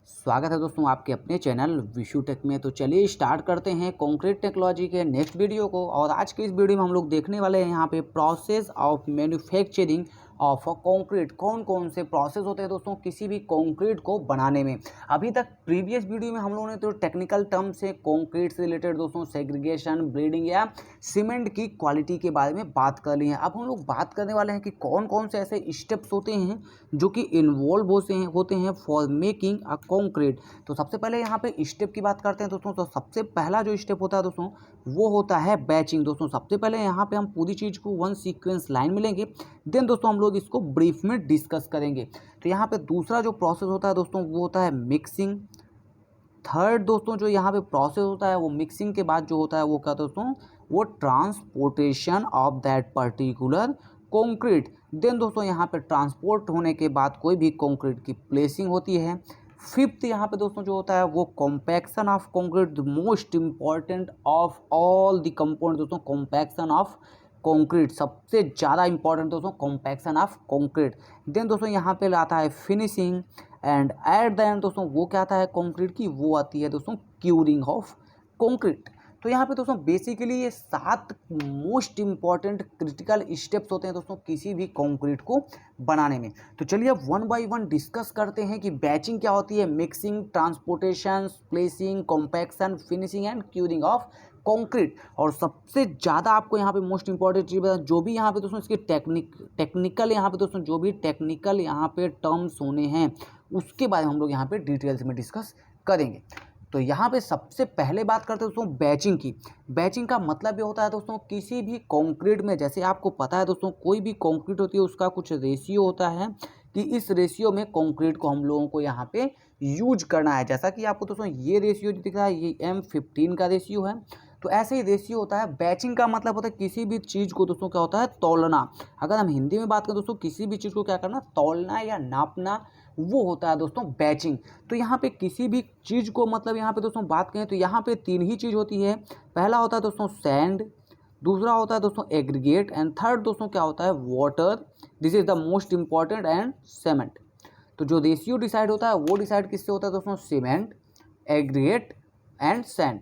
स्वागत है दोस्तों आपके अपने चैनल विशु टेक में। तो चलिए स्टार्ट करते हैं कंक्रीट टेक्नोलॉजी के नेक्स्ट वीडियो को। और आज के इस वीडियो में हम लोग देखने वाले हैं यहाँ पे process of manufacturing of concrete. कौन कौन से प्रोसेस होते हैं दोस्तों किसी भी कंक्रीट को बनाने में। अभी तक प्रीवियस वीडियो में हम लोगों ने तो टेक्निकल टर्म से कंक्रीट से रिलेटेड दोस्तों सेग्रीगेशन, ब्रीडिंग या सीमेंट की क्वालिटी के बारे में बात कर ली है। अब हम लोग बात करने वाले हैं कि कौन कौन से ऐसे स्टेप्स होते हैं जो कि इन्वॉल्व होते हैं फॉर मेकिंग अ कंक्रीट। तो सबसे पहले यहाँ पे स्टेप की बात करते हैं दोस्तों। तो सबसे पहला जो स्टेप होता है दोस्तों वो होता है बैचिंग। दोस्तों सबसे पहले यहाँ पे हम पूरी चीज़ को वन सीक्वेंस लाइन में लेंगे, देन दोस्तों हम लोग इसको ब्रीफ में डिस्कस करेंगे। तो यहाँ पे दूसरा जो प्रोसेस होता है दोस्तों वो होता है मिक्सिंग। थर्ड दोस्तों जो यहाँ पे प्रोसेस होता है वो मिक्सिंग के बाद जो होता है वो क्या दोस्तों वो transportation of that particular concrete. Then दोस्तों यहाँ पे ट्रांसपोर्ट होने के बाद कोई भी कंक्रीट की प्लेसिंग होती है। फिफ्थ यहाँ पे दोस्तों जो होता है वो compaction of concrete, the most important of all the component. दोस्तों कॉम्पैक्शन ऑफ कंक्रीट सबसे ज़्यादा इंपॉर्टेंट दोस्तों कॉम्पैक्शन ऑफ कंक्रीट। देन दोस्तों यहाँ पे आता है finishing and at the end दोस्तों वो क्या आता है कंक्रीट की वो आती है दोस्तों क्यूरिंग ऑफ कंक्रीट। तो यहाँ पे दोस्तों बेसिकली ये 7 मोस्ट इंपॉर्टेंट क्रिटिकल स्टेप्स होते हैं दोस्तों किसी भी कंक्रीट को बनाने में। तो चलिए अब वन बाय वन डिस्कस करते हैं कि बैचिंग क्या होती है, mixing, transportation, placing, compaction, finishing and curing of concrete. और सबसे ज़्यादा आपको यहाँ पे मोस्ट इंपॉर्टेंट चीज़ बता, जो भी यहाँ पे दोस्तों इसके टेक्निकल यहाँ पे दोस्तों जो भी टेक्निकल यहाँ पे टर्म्स होने हैं उसके बारे में हम लोग यहाँ पे डिटेल्स में डिस्कस करेंगे। तो यहाँ पे सबसे पहले बात करते हैं दोस्तों बैचिंग की। बैचिंग का मतलब ये होता है दोस्तों किसी भी कंक्रीट में, जैसे आपको पता है दोस्तों कोई भी कंक्रीट होती है उसका कुछ रेशियो होता है कि इस रेशियो में कंक्रीट को हम लोगों को यहाँ पे यूज करना है। जैसा कि आपको दोस्तों ये रेशियो जो दिख रहा है ये M15 का रेशियो है। तो ऐसे ही रेशियो होता है। बैचिंग का मतलब होता है किसी भी चीज़ को दोस्तों क्या होता है तौलना। अगर हम हिंदी में बात करें दोस्तों किसी भी चीज़ को क्या करना तौलना या नापना, वो होता है दोस्तों बैचिंग। तो यहाँ पे किसी भी चीज़ को मतलब यहाँ पे दोस्तों बात करें तो यहाँ पे 3 ही चीज़ होती है। पहला होता है दोस्तों सैंड, दूसरा होता है दोस्तों एग्रीगेट एंड थर्ड दोस्तों क्या होता है water. This is the most important and cement. तो जो रेशियो डिसाइड होता है वो डिसाइड किससे होता है दोस्तों सीमेंट, एग्रीगेट एंड सैंड।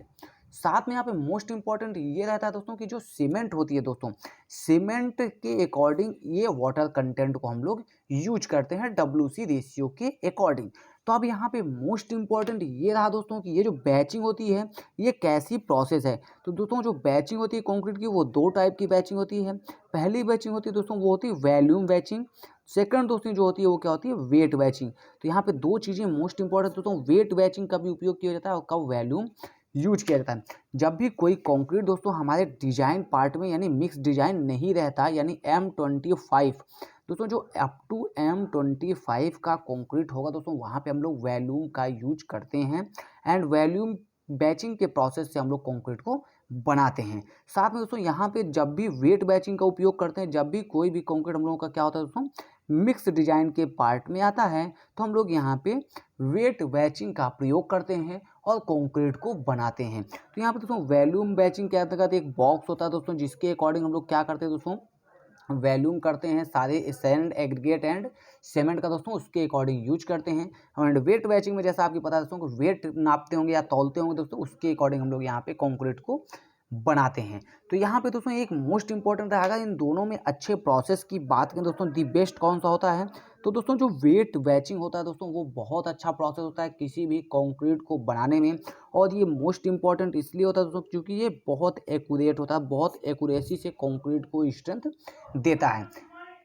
साथ में यहाँ पे मोस्ट इंपॉर्टेंट ये रहता है दोस्तों कि जो सीमेंट होती है दोस्तों सीमेंट के अकॉर्डिंग ये वाटर कंटेंट को हम लोग यूज करते हैं WC रेशियो के अकॉर्डिंग। तो अब यहाँ पे मोस्ट इंपॉर्टेंट ये रहा दोस्तों कि ये जो बैचिंग होती है ये कैसी प्रोसेस है। तो दोस्तों जो बैचिंग होती है कंक्रीट की वो 2 टाइप की बैचिंग होती है। पहली बैचिंग होती है दोस्तों वो होती है वॉल्यूम बैचिंग। सेकंड दोस्तों जो होती है वो क्या होती है वेट बैचिंग। तो यहाँ पे 2 चीज़ें मोस्ट इंपॉर्टेंट दोस्तों, वेट बैचिंग कभी उपयोग किया जाता है और कब वॉल्यूम यूज किया जाता है। जब भी कोई कंक्रीट दोस्तों हमारे डिजाइन पार्ट में यानी मिक्स डिजाइन नहीं रहता यानी M25 दोस्तों जो अप टू M25 का कंक्रीट होगा दोस्तों वहाँ पे हम लोग वॉल्यूम का यूज करते हैं एंड वॉल्यूम बैचिंग के प्रोसेस से हम लोग कंक्रीट को बनाते हैं। साथ में दोस्तों यहाँ पे जब भी वेट बैचिंग का उपयोग करते हैं, जब भी कोई भी कंक्रीट हम लोगों का क्या होता है दोस्तों मिक्स डिजाइन के पार्ट में आता है तो हम लोग यहाँ पे वेट बैचिंग का प्रयोग करते हैं और कंक्रीट को बनाते हैं। तो यहाँ पे दोस्तों वॉल्यूम बैचिंग के अंतर्गत एक बॉक्स होता है दोस्तों जिसके अकॉर्डिंग हम लोग क्या करते हैं दोस्तों वॉल्यूम करते हैं सारे सैंड, एग्रीगेट एंड सीमेंट का दोस्तों उसके अकॉर्डिंग यूज करते हैं। एंड वेट बैचिंग में जैसा आपको पता है दोस्तों कि वेट नापते होंगे या तौलते होंगे दोस्तों उसके अकॉर्डिंग हम लोग यहाँ पे कंक्रीट को बनाते हैं। तो यहाँ पे दोस्तों एक मोस्ट इंपॉर्टेंट रहेगा इन दोनों में अच्छे प्रोसेस की बात करें दोस्तों दी बेस्ट कौन सा होता है। तो दोस्तों जो वेट बैचिंग होता है दोस्तों वो बहुत अच्छा प्रोसेस होता है किसी भी कंक्रीट को बनाने में। और ये मोस्ट इंपॉर्टेंट इसलिए होता है दोस्तों क्योंकि ये बहुत एक्यूरेट होता है, बहुत एक्यूरेसी से कंक्रीट को स्ट्रेंथ देता है।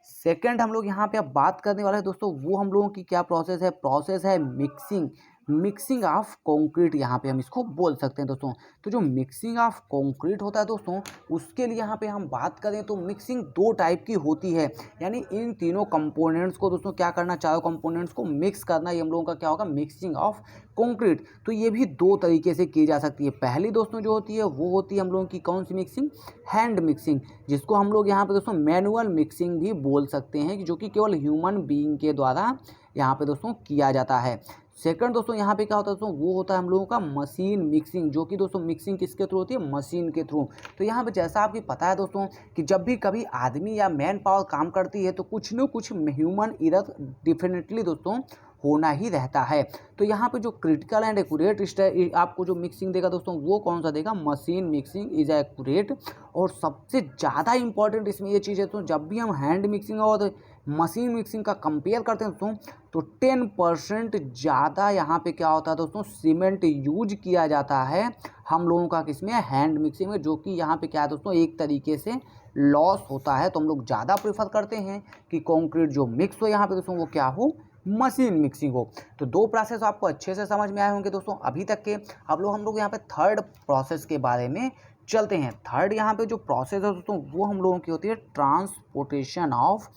सेकंड हम लोग यहाँ पे अब बात करने वाले हैं दोस्तों वो हम लोगों की क्या प्रोसेस है मिक्सिंग। मिक्सिंग ऑफ कंक्रीट यहाँ पे हम इसको बोल सकते हैं दोस्तों। तो जो मिक्सिंग ऑफ कंक्रीट होता है दोस्तों उसके लिए यहाँ पे हम बात करें तो मिक्सिंग 2 टाइप की होती है। यानी इन तीनों कंपोनेंट्स को दोस्तों क्या करना, चारों कंपोनेंट्स को मिक्स करना, ये हम लोगों का क्या होगा मिक्सिंग ऑफ कंक्रीट। तो ये भी 2 तरीके से की जा सकती है। पहली दोस्तों जो होती है वो होती है हम लोगों की कौन सी मिक्सिंग, हैंड मिक्सिंग, जिसको हम लोग यहाँ पे दोस्तों मैनुअल मिक्सिंग भी बोल सकते हैं जो कि केवल ह्यूमन बीइंग के द्वारा यहाँ पे दोस्तों किया जाता है। सेकंड दोस्तों यहाँ पे क्या होता है दोस्तों वो होता है हम लोगों का मशीन मिक्सिंग, जो कि दोस्तों मिक्सिंग किसके थ्रू होती है मशीन के थ्रू। तो यहाँ पे जैसा आपको पता है दोस्तों कि जब भी कभी आदमी या मैन पावर काम करती है तो कुछ न कुछ ह्यूमन एरर डेफिनेटली दोस्तों होना ही रहता है। तो यहाँ पे जो क्रिटिकल एंड एक्यूरेट आपको जो मिक्सिंग देगा दोस्तों वो कौन सा देगा, मशीन मिक्सिंग इज एक्यूरेट। और सबसे ज़्यादा इंपॉर्टेंट इसमें ये चीज़ है दोस्तों, जब भी हम हैंड मिक्सिंग और मशीन मिक्सिंग का कंपेयर करते हैं दोस्तों तो 10% ज़्यादा यहाँ पे क्या होता है दोस्तों, सीमेंट यूज किया जाता है हम लोगों का किसमें, हैंड मिक्सिंग में, जो कि यहाँ पे क्या है दोस्तों एक तरीके से लॉस होता है। तो हम लोग ज़्यादा प्रेफर करते हैं कि कंक्रीट जो मिक्स हो यहाँ पे दोस्तों वो क्या हो, मशीन मिक्सिंग हो। तो दो प्रोसेस आपको अच्छे से समझ में आए होंगे दोस्तों अभी तक के। अब हम लोग यहाँ पे थर्ड प्रोसेस के बारे में चलते हैं। थर्ड यहाँ पे जो प्रोसेस है दोस्तों वो हम लोगों की होती है ट्रांसपोर्टेशन ऑफ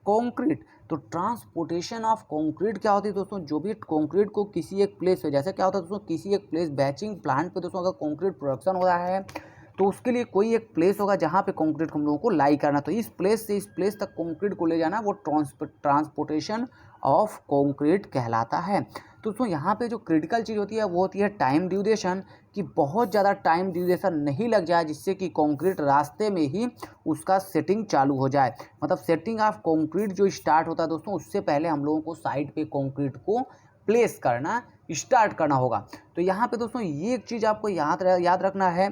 कंक्रीट। तो ट्रांसपोर्टेशन ऑफ कंक्रीट क्या होती है दोस्तों, जो भी कंक्रीट को किसी एक प्लेस पे, जैसे क्या होता है दोस्तों, किसी एक प्लेस बैचिंग प्लांट पे दोस्तों अगर कंक्रीट प्रोडक्शन हो रहा है तो उसके लिए कोई एक प्लेस होगा जहाँ पे कंक्रीट को हम लोगों को लाई करना, तो इस प्लेस से इस प्लेस तक कंक्रीट को ले जाना वो ट्रांसपोर्टेशन ऑफ कंक्रीट कहलाता है। तो दोस्तों यहाँ पे जो क्रिटिकल चीज़ होती है वो होती है टाइम ड्यूरेशन, कि बहुत ज़्यादा टाइम ड्यूरेशन नहीं लग जाए जिससे कि कंक्रीट रास्ते में ही उसका सेटिंग चालू हो जाए। मतलब सेटिंग ऑफ कंक्रीट जो स्टार्ट होता है दोस्तों उससे पहले हम लोगों को साइड पे कंक्रीट को प्लेस करना स्टार्ट करना होगा। तो यहाँ पे दोस्तों ये एक चीज़ आपको याद रखना है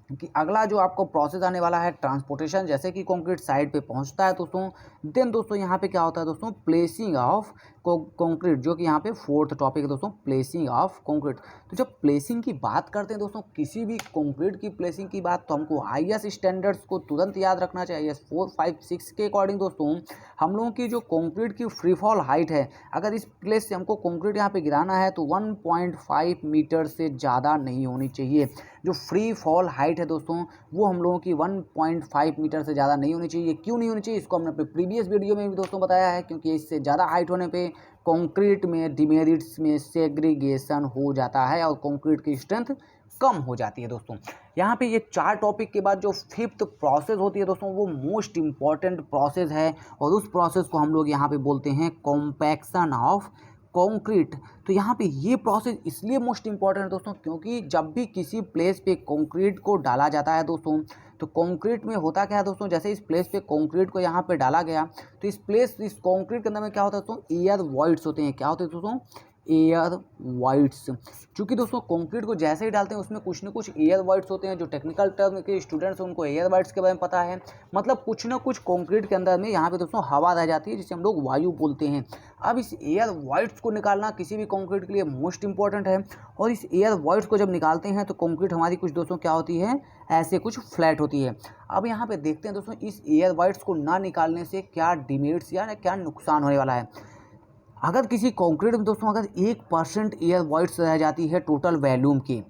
कि अगला जो आपको प्रोसेस आने वाला है ट्रांसपोर्टेशन, जैसे कि कंक्रीट साइड पे पहुंचता है दोस्तों, देन दोस्तों यहाँ पे क्या होता है दोस्तों, प्लेसिंग ऑफ कंक्रीट, जो कि यहाँ पे फोर्थ टॉपिक है दोस्तों, प्लेसिंग ऑफ कंक्रीट। तो जब प्लेसिंग की बात करते हैं दोस्तों, किसी भी कंक्रीट की प्लेसिंग की बात, तो हमको आईएस स्टैंडर्ड्स को तुरंत याद रखना चाहिए। 4, 5, 6 के अकॉर्डिंग दोस्तों हम लोगों की जो कंक्रीट की फ्री फॉल हाइट है, अगर इस प्लेस से हमको कंक्रीट यहाँ पे गिराना है तो 1.5 मीटर से ज़्यादा नहीं होनी चाहिए। जो फ्री फॉल हाइट है दोस्तों वो हम लोगों की 1.5 मीटर से ज़्यादा नहीं होनी चाहिए। क्यों नहीं होनी चाहिए, इसको हमने अपने प्रीवियस वीडियो में भी दोस्तों बताया है, क्योंकि इससे ज़्यादा हाइट होने पे कंक्रीट में डिमेरिट्स में सेग्रीगेशन हो जाता है और कंक्रीट की स्ट्रेंथ कम हो जाती है दोस्तों। यहाँ पे ये 4 टॉपिक के बाद जो 5th प्रोसेस होती है दोस्तों वो मोस्ट इम्पॉर्टेंट प्रोसेस है, और उस प्रोसेस को हम लोग यहाँ पे बोलते हैं कॉम्पैक्शन ऑफ कंक्रीट। तो यहाँ पे ये प्रोसेस इसलिए मोस्ट इंपॉर्टेंट है दोस्तों, क्योंकि जब भी किसी प्लेस पे कंक्रीट को डाला जाता है दोस्तों, तो कंक्रीट में होता क्या है दोस्तों, जैसे इस प्लेस पे कंक्रीट को यहाँ पे डाला गया तो इस कंक्रीट के अंदर में क्या होता है दोस्तों, एयर वॉइड्स होते हैं। क्या होते हैं दोस्तों, एयर वाइड्स। चूँकि दोस्तों कंक्रीट को जैसे ही डालते हैं उसमें कुछ न कुछ एयर वाइड्स होते हैं। जो टेक्निकल टर्म के स्टूडेंट्स हैं उनको एयर वाइड्स के बारे में पता है, मतलब कुछ न कुछ कंक्रीट के अंदर में यहाँ पे दोस्तों हवा रह जाती है जिसे हम लोग वायु बोलते हैं। अब इस एयर वाइड्स को निकालना किसी भी कंक्रीट के लिए मोस्ट इंपॉर्टेंट है, और इस एयर वाइड्स को जब निकालते हैं तो कंक्रीट हमारी कुछ दोस्तों क्या होती है, ऐसे कुछ फ्लैट होती है। अब यहाँ पे देखते हैं दोस्तों इस एयर वाइड्स को ना निकालने से क्या डिमेरिट्स या क्या नुकसान होने वाला है। अगर किसी कंक्रीट में दोस्तों अगर 1% एयर वॉइड्स रह जाती है टोटल वॉल्यूम की,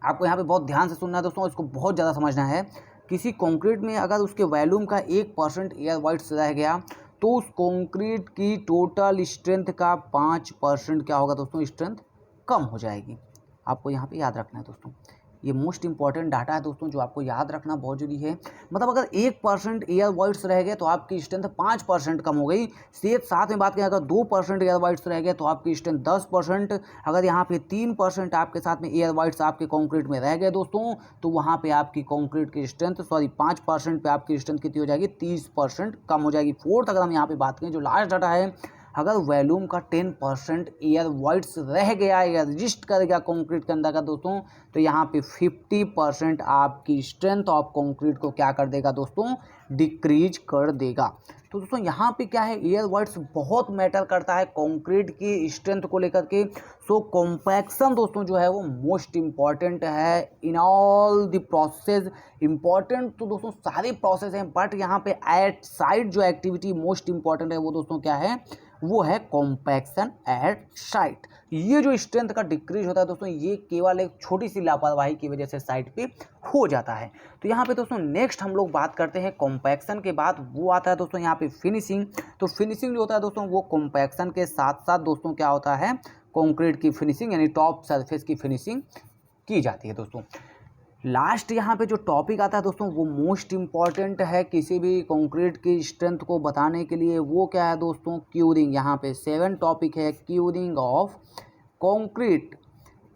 आपको यहाँ पे बहुत ध्यान से सुनना है दोस्तों, इसको बहुत ज़्यादा समझना है। किसी कंक्रीट में अगर उसके वॉल्यूम का 1% एयर वॉइड्स रह गया तो उस कंक्रीट की टोटल स्ट्रेंथ का 5% क्या होगा दोस्तों, स्ट्रेंथ कम हो जाएगी। आपको यहाँ पे याद रखना है दोस्तों, ये मोस्ट इंपॉर्टेंट डाटा है दोस्तों जो आपको याद रखना बहुत जरूरी है। मतलब अगर 1% एयर वॉइड्स रह गए तो आपकी स्ट्रेंथ 5% कम हो गई। साथ में बात करें अगर 2% एयर वॉइड्स रह गए तो आपकी स्ट्रेंथ 10%। अगर यहाँ पे 3% आपके साथ में एयर वॉइड्स आपके कंक्रीट में रह गए दोस्तों तो वहाँ पे आपकी कंक्रीट की स्ट्रेंथ 5% पे आपकी स्ट्रेंथ कितनी हो जाएगी, 30% कम हो जाएगी। फोर्थ अगर हम यहाँ पे बात करें जो लास्ट डाटा है, अगर वॉल्यूम का 10% एयर वॉइड्स रह गया या रजिस्ट कर गया कंक्रीट के अंदर का दोस्तों, तो यहाँ पे 50% आपकी स्ट्रेंथ ऑफ कंक्रीट को क्या कर देगा दोस्तों, डिक्रीज कर देगा। तो दोस्तों यहाँ पे क्या है, एयर वॉइड्स बहुत मैटर करता है कंक्रीट की स्ट्रेंथ को लेकर के। सो कॉम्पैक्शन दोस्तों जो है वो मोस्ट इम्पॉर्टेंट है in all the process. Important तो दोस्तों सारे प्रोसेस हैं, बट यहाँ पे एट साइड जो एक्टिविटी मोस्ट इम्पॉर्टेंट है वो दोस्तों क्या है, वो है कॉम्पैक्शन एट साइट। ये जो स्ट्रेंथ का डिक्रीज होता है दोस्तों ये केवल एक छोटी सी लापरवाही की वजह से साइट पे हो जाता है। तो यहाँ पे दोस्तों नेक्स्ट हम लोग बात करते हैं कॉम्पैक्शन के बाद वो आता है दोस्तों यहाँ पे फिनिशिंग। तो फिनिशिंग जो होता है दोस्तों वो कॉम्पैक्शन के साथ साथ दोस्तों क्या होता है, कंक्रीट की फिनिशिंग यानी टॉप सरफेस की फिनिशिंग की जाती है दोस्तों। लास्ट यहाँ पे जो टॉपिक आता है दोस्तों वो मोस्ट इम्पॉर्टेंट है किसी भी कंक्रीट की स्ट्रेंथ को बताने के लिए, वो क्या है दोस्तों, क्यूरिंग। यहाँ पे 7 टॉपिक है, क्यूरिंग ऑफ कंक्रीट।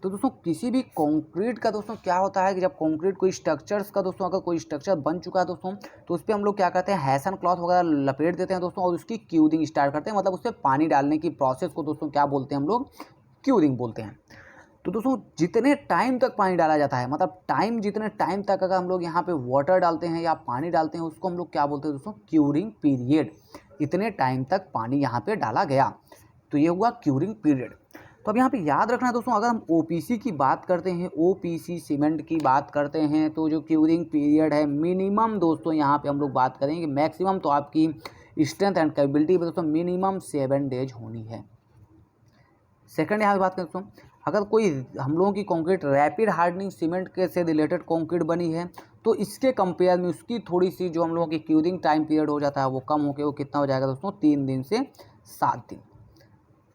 तो दोस्तों किसी भी कंक्रीट का दोस्तों क्या होता है कि जब कंक्रीट कोई स्ट्रक्चर्स का दोस्तों अगर कोई स्ट्रक्चर बन चुका है दोस्तों, तो उस पर हम लोग क्या करते हैं, हैसन क्लॉथ वगैरह लपेट देते हैं दोस्तों और उसकी क्यूरिंग स्टार्ट करते हैं। मतलब उस पर पानी डालने की प्रोसेस को दोस्तों क्या बोलते हैं हम लोग, क्यूरिंग बोलते हैं। तो दोस्तों जितने टाइम तक पानी डाला जाता है, मतलब जितने टाइम तक अगर हम लोग यहाँ पे वाटर डालते हैं या पानी डालते हैं, उसको हम लोग क्या बोलते हैं दोस्तों, क्यूरिंग पीरियड। इतने टाइम तक पानी यहाँ पे डाला गया, तो ये हुआ क्यूरिंग पीरियड। तो अब यहाँ पे याद रखना है दोस्तों, अगर हम ओपीसी की बात करते हैं, ओपीसी सीमेंट की बात करते हैं, तो जो क्यूरिंग पीरियड है मिनिमम दोस्तों यहाँ पे हम लोग बात करेंगे, मैक्सिमम तो आपकी स्ट्रेंथ एंड कैपेबिलिटी पे दोस्तों मिनिमम 7 डेज होनी है। सेकंड यहाँ पे बात करें दोस्तों, अगर कोई हम लोगों की कंक्रीट रैपिड हार्डनिंग सीमेंट के से रिलेटेड कंक्रीट बनी है, तो इसके कंपेयर में उसकी थोड़ी सी जो हम लोगों की क्यूरिंग टाइम पीरियड हो जाता है वो कम होकर वो कितना हो जाएगा दोस्तों, 3 दिन से 7 दिन।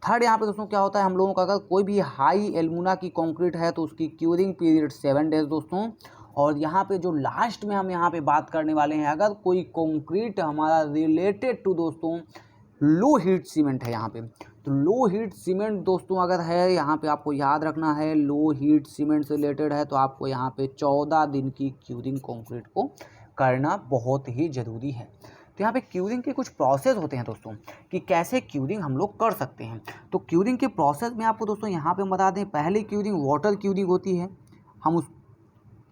थर्ड यहाँ पे दोस्तों क्या होता है, हम लोगों का अगर कोई भी हाई एल्यूमिना की कंक्रीट है तो उसकी क्यूरिंग पीरियड 7 डेज दोस्तों। और यहाँ पे जो लास्ट में हम यहाँ पे बात करने वाले हैं, अगर कोई कंक्रीट हमारा रिलेटेड टू दोस्तों लो हीट सीमेंट है यहाँ पे, तो लो हीट सीमेंट दोस्तों अगर है यहाँ पे, आपको याद रखना है लो हीट सीमेंट से रिलेटेड है, तो आपको यहाँ पे 14 दिन की क्यूरिंग कंक्रीट को करना बहुत ही ज़रूरी है। तो यहाँ पे क्यूरिंग के कुछ प्रोसेस होते हैं दोस्तों कि कैसे क्यूरिंग हम लोग कर सकते हैं। तो क्यूरिंग के प्रोसेस में आपको दोस्तों यहाँ पे बता दें, पहले क्यूरिंग वाटर क्यूरिंग होती है। हम उस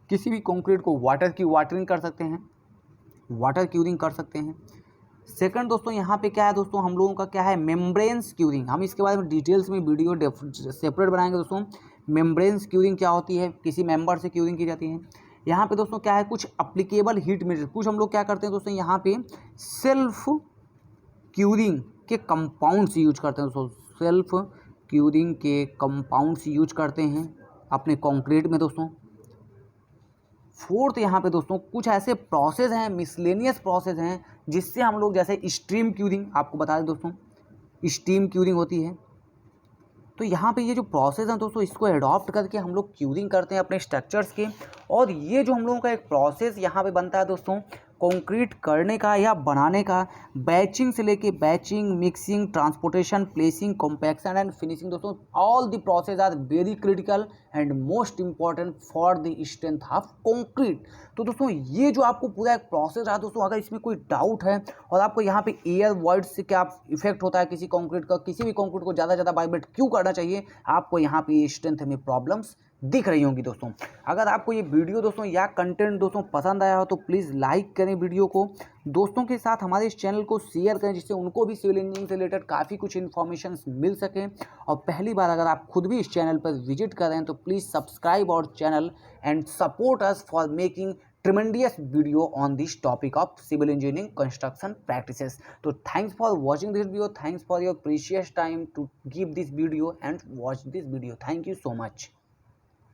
किसी भी कंक्रीट को वाटरिंग कर सकते हैं, वाटर क्यूरिंग कर सकते हैं। सेकंड दोस्तों यहाँ पे क्या है दोस्तों, हम लोगों का क्या है, मेम्ब्रेन्स क्यूरिंग। हम इसके बारे में डिटेल्स में वीडियो सेपरेट बनाएंगे दोस्तों। मेम्ब्रेन्स क्यूरिंग क्या होती है, किसी मेंबर से क्यूरिंग की जाती है। यहाँ पे दोस्तों क्या है, कुछ अप्लीकेबल हीट मटेरियल, कुछ हम लोग क्या करते हैं दोस्तों यहाँ पे सेल्फ क्यूरिंग के कंपाउंड्स यूज करते हैं दोस्तों, सेल्फ क्यूरिंग के कंपाउंड्स यूज करते हैं अपने कंक्रीट में दोस्तों। फोर्थ यहाँ पे दोस्तों कुछ ऐसे प्रोसेस हैं, मिसलेनियस प्रोसेस हैं, जिससे हम लोग, जैसे स्ट्रीम क्यूरिंग, आपको बता दें दोस्तों स्टीम क्यूरिंग होती है। तो यहाँ पे ये जो प्रोसेस है दोस्तों, इसको एडॉप्ट करके हम लोग क्यूरिंग करते हैं अपने स्ट्रक्चर्स के। और ये जो हम लोगों का एक प्रोसेस यहाँ पे बनता है दोस्तों कंक्रीट करने का या बनाने का, बैचिंग से लेके batching, mixing, transportation, placing, compaction and finishing दोस्तों, all the process are very critical and most important for the strength of concrete. तो दोस्तों ये जो आपको पूरा एक प्रोसेस रहा दोस्तों, अगर इसमें कोई डाउट है और आपको यहाँ पे एयर वर्ड से क्या इफेक्ट होता है किसी कंक्रीट का, किसी भी कंक्रीट को ज़्यादा वाइब्रेट क्यों करना चाहिए, आपको यहाँ पे स्ट्रेंथ में प्रॉब्लम्स दिख रही होंगी दोस्तों। अगर आपको ये वीडियो दोस्तों या कंटेंट दोस्तों पसंद आया हो तो प्लीज़ लाइक करें वीडियो को, दोस्तों के साथ हमारे इस चैनल को शेयर करें, जिससे उनको भी सिविल इंजीनियरिंग से रिलेटेड काफ़ी कुछ इन्फॉर्मेशन मिल सके। और पहली बार अगर आप खुद भी इस चैनल पर विजिट करें तो please subscribe our channel and support us for making tremendous video on this topic of civil engineering construction practices. So thanks for watching this video, thanks for your precious time to give this video and watch this video. Thank you so much.